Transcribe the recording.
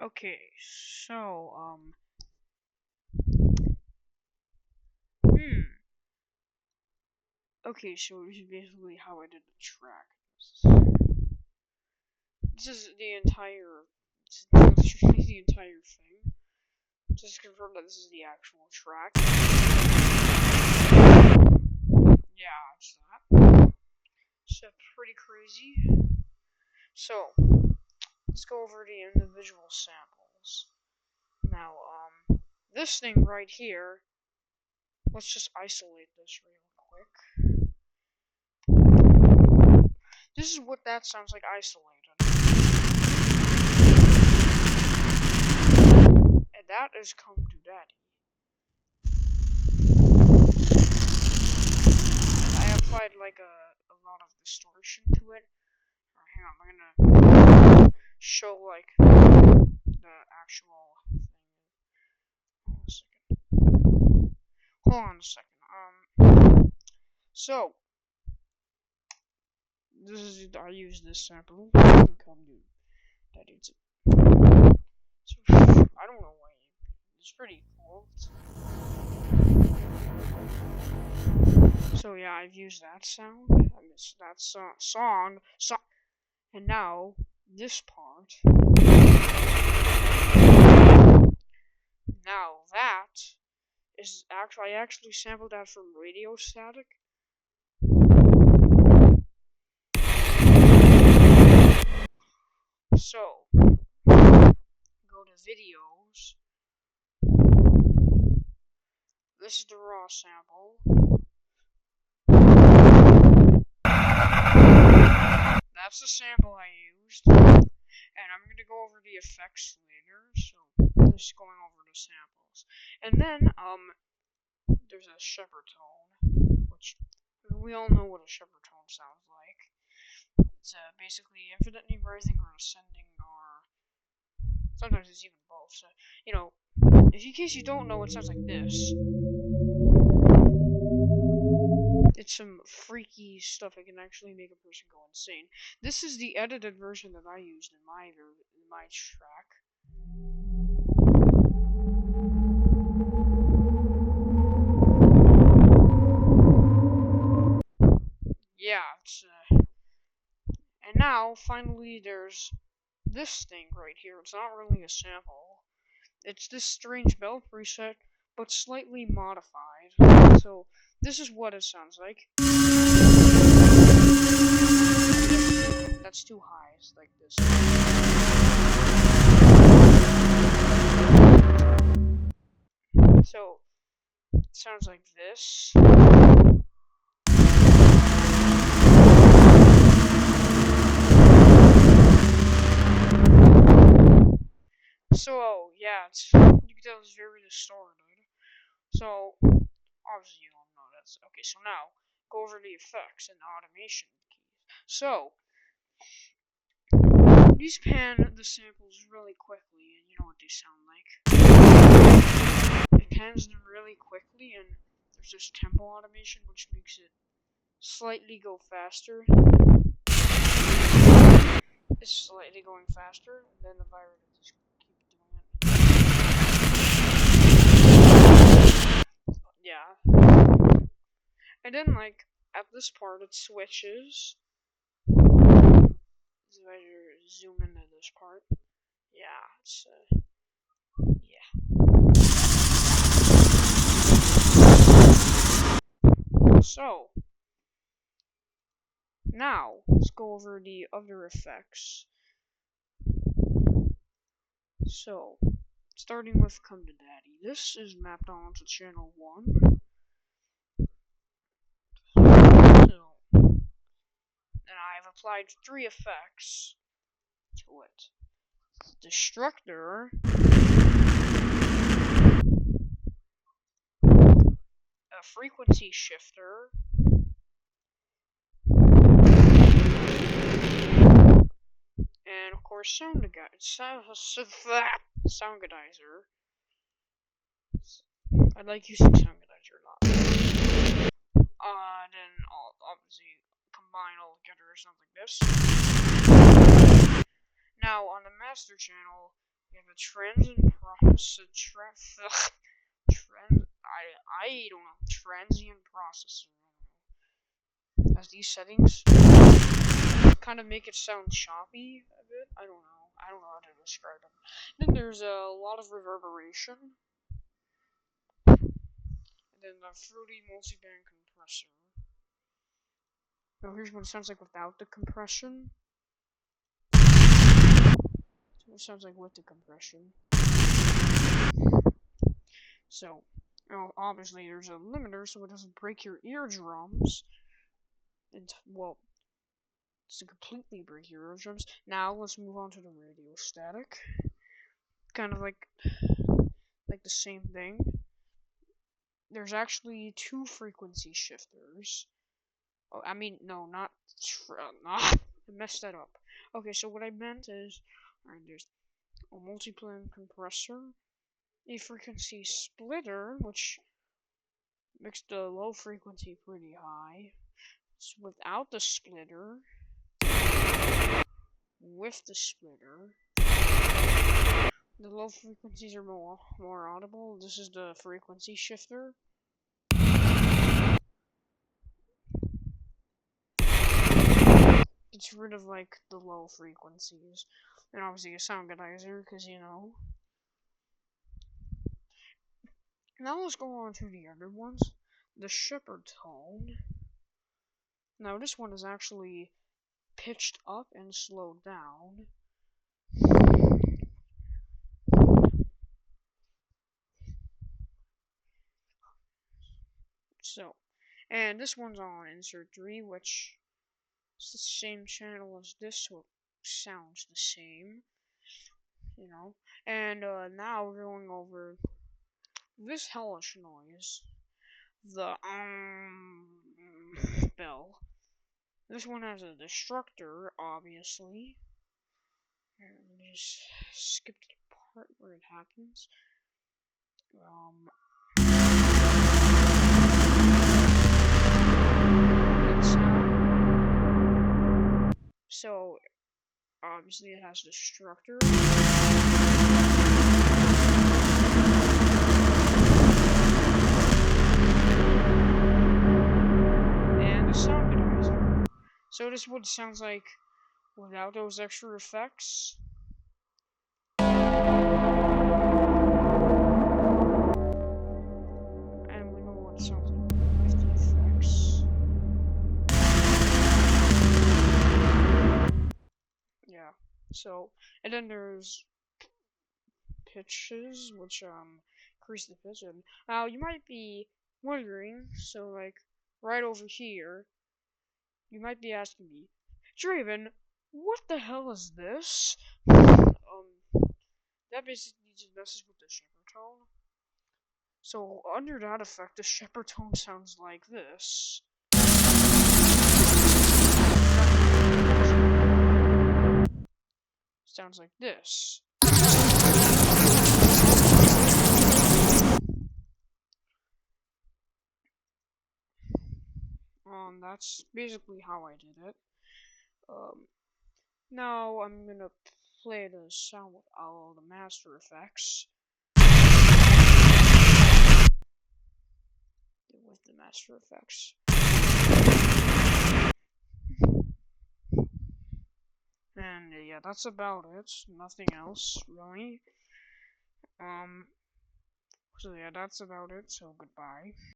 Okay, so, okay, so this is basically how I did the track. This is the entire, this is the entire thing. Just to confirm that this is the actual track. Yeah, it's that. It's pretty crazy. So, let's go over the individual samples. Now, this thing right here, let's just isolate this real quick. This is what that sounds like isolated. And that is Come to Daddy. I applied like a lot of distortion to it. Hang on, I'm gonna show like the actual thing. Hold on a second. So this is I use this sample. Come to Daddy. So, I don't know why. It's pretty cool. So yeah, I've used that sound. I missed that song. And now this part. Now that is I actually sampled that from Radio Static. So go to videos. This is the raw sample. That's the sample I used. And I'm going to go over the effects later, so just going over the samples. And then, there's a shepherd tone, which we all know what a shepherd tone sounds like. It's basically infinitely rising or ascending, or sometimes it's even both. So, in case you don't know, it sounds like this. It's some freaky stuff that can actually make a person go insane. This is the edited version that I used in my track. Yeah, and now finally there's this thing right here. It's not really a sample. It's this strange bell preset, but slightly modified. So this is what it sounds like. That's too high. It's like this. So it sounds like this. So yeah, you can tell it's very distorted. So obviously you don't know that's okay. So now go over the effects and automation keys. So these pan the samples really quickly, and you know what they sound like. It pans them really quickly, and there's this tempo automation which makes it slightly go faster. It's slightly going faster, and then the virus just keep doing it. Yeah. And then, like, at this part, it switches. So I zoom into this part. Yeah, it's, yeah. So, now, let's go over the other effects. So, starting with Come to Daddy. This is mapped onto channel 1. So, and I've applied 3 effects to it. Destructor, a frequency shifter, and of course soundgodizer. I like using soundgodizer a lot. Then I'll obviously combine all together or something like this. Now on the master channel, Yeah, the trends and process trend. I don't know. Transient processor. As these settings kind of make it sound choppy a bit. I don't know. I don't know how to describe them. Then there's a lot of reverberation. And then the fruity multiband compressor. Now here's what it sounds like without the compression. So it sounds like with the compression. So, obviously there's a limiter so it doesn't break your eardrums. And, well, to completely break your eardrums. Now let's move on to the radio static. Kind of like the same thing. There's actually two frequency shifters. Oh, I mean, no, not. I messed that up. Okay, so what I meant is, alright, there's a multiplan compressor, a frequency splitter, which makes the low frequency pretty high. So without the splitter, with the splitter, the low frequencies are more audible. This is the frequency shifter. Gets rid of like the low frequencies, and obviously a sound godizer, because you know. Now let's go on to the other ones. The shepherd tone. Now this one is actually pitched up and slowed down. So, and this one's on insert 3, which is the same channel as this, so it sounds the same, you know. And now we're going over this hellish noise, the bell. This one has a destructor, obviously. Let me just skip to the part where it happens. So, obviously it has destructor. And the sound godizer. So this is what it sounds like without those extra effects. And we know what it sounds like with the effects. Yeah. So, and then there's pitches, which increase the pitch. And now you might be wondering, so like right over here, you might be asking me, Draven, what the hell is this? That basically just messes with the shepherd tone. So under that effect, the shepherd tone sounds like this. Sounds like this. That's basically how I did it. Now I'm gonna play the sound with all the master effects. With the master effects. And yeah, that's about it. Nothing else, really. So yeah, that's about it. So goodbye.